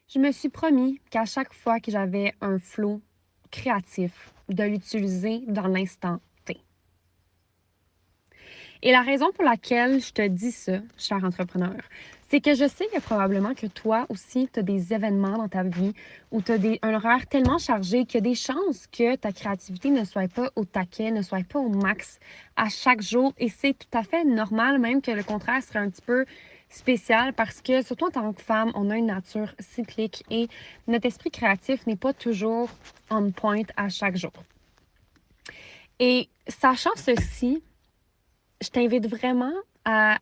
Je me suis promis qu'à chaque fois que j'avais un flow créatif, de l'utiliser dans l'instant T. Et la raison pour laquelle je te dis ça, cher entrepreneur, c'est que je sais que probablement que toi aussi, tu as des événements dans ta vie où tu as un horaire tellement chargé qu'il y a des chances que ta créativité ne soit pas au taquet, ne soit pas au max à chaque jour. Et c'est tout à fait normal, même que le contraire serait un petit peu spécial parce que, surtout en tant que femme, on a une nature cyclique et notre esprit créatif n'est pas toujours on point à chaque jour. Et sachant ceci, je t'invite vraiment à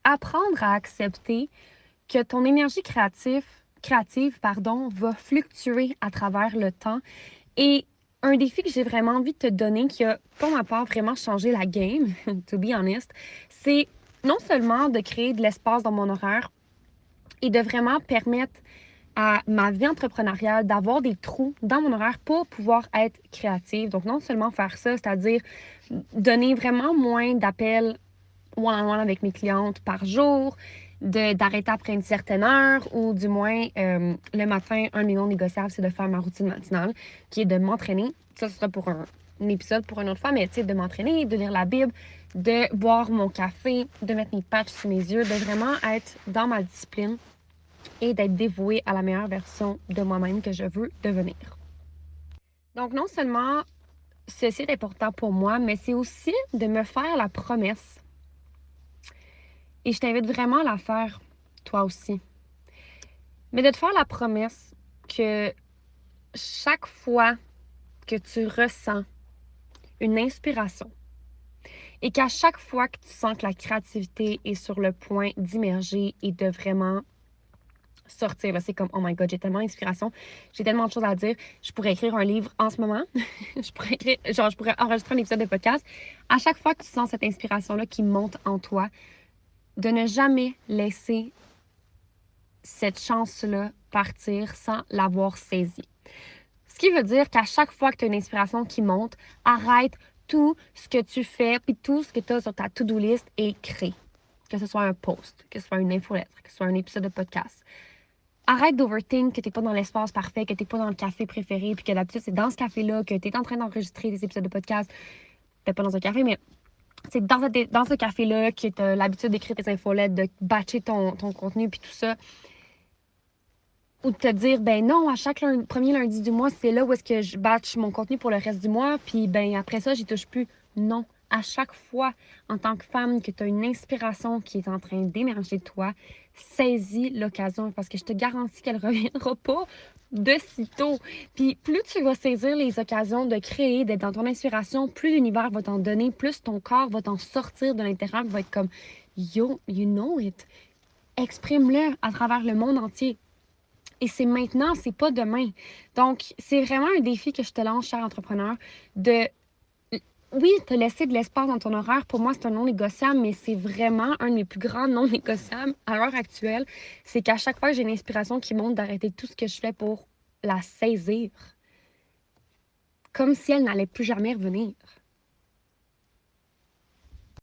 apprendre à accepter que ton énergie créative, va fluctuer à travers le temps. Et un défi que j'ai vraiment envie de te donner, qui a, pour ma part, vraiment changé la game, to be honest, c'est non seulement de créer de l'espace dans mon horaire et de vraiment permettre à ma vie entrepreneuriale d'avoir des trous dans mon horaire pour pouvoir être créative. Donc, non seulement faire ça, c'est-à-dire donner vraiment moins d'appels one-on-one avec mes clientes par jour, d'arrêter après une certaine heure ou du moins le matin, un million négociable, c'est de faire ma routine matinale qui est de m'entraîner. Ça, ce sera pour un épisode pour une autre fois, mais tu sais, de m'entraîner, de lire la Bible, de boire mon café, de mettre mes patchs sous mes yeux, de vraiment être dans ma discipline et d'être dévouée à la meilleure version de moi-même que je veux devenir. Donc, non seulement ceci est important pour moi, mais c'est aussi de me faire la promesse. Et je t'invite vraiment à la faire, toi aussi. Mais de te faire la promesse que chaque fois que tu ressens une inspiration et qu'à chaque fois que tu sens que la créativité est sur le point d'immerger et de vraiment sortir, là, c'est comme, oh my God, j'ai tellement d'inspiration, j'ai tellement de choses à dire, je pourrais écrire un livre en ce moment, je pourrais enregistrer un épisode de podcast. À chaque fois que tu sens cette inspiration-là qui monte en toi, de ne jamais laisser cette chance-là partir sans l'avoir saisie. Ce qui veut dire qu'à chaque fois que tu as une inspiration qui monte, arrête tout ce que tu fais puis tout ce que tu as sur ta to-do list et crée. Que ce soit un post, que ce soit une infolettre, que ce soit un épisode de podcast. Arrête d'overthink que tu n'es pas dans l'espace parfait, que tu n'es pas dans le café préféré puis que d'habitude c'est dans ce café-là que tu es en train d'enregistrer des épisodes de podcast. Peut-être pas dans un café, mais c'est dans ce café-là que tu as l'habitude d'écrire tes infolettes, de batcher ton contenu puis tout ça. Ou de te dire, ben non, à chaque premier lundi du mois, c'est là où est-ce que je batch mon contenu pour le reste du mois, puis ben après ça, j'y touche plus. Non. À chaque fois, en tant que femme, que tu as une inspiration qui est en train d'émerger de toi, saisis l'occasion parce que je te garantis qu'elle ne reviendra pas de sitôt. Puis plus tu vas saisir les occasions de créer, d'être dans ton inspiration, plus l'univers va t'en donner, plus ton corps va t'en sortir de l'intérieur, va être comme, yo, you know it. Exprime-le à travers le monde entier. Et c'est maintenant, c'est pas demain. Donc, c'est vraiment un défi que je te lance, cher entrepreneur, de, oui, te laisser de l'espace dans ton horaire. Pour moi, c'est un non négociable, mais c'est vraiment un de mes plus grands non négociables à l'heure actuelle. C'est qu'à chaque fois que j'ai une inspiration qui monte, d'arrêter tout ce que je fais pour la saisir. Comme si elle n'allait plus jamais revenir.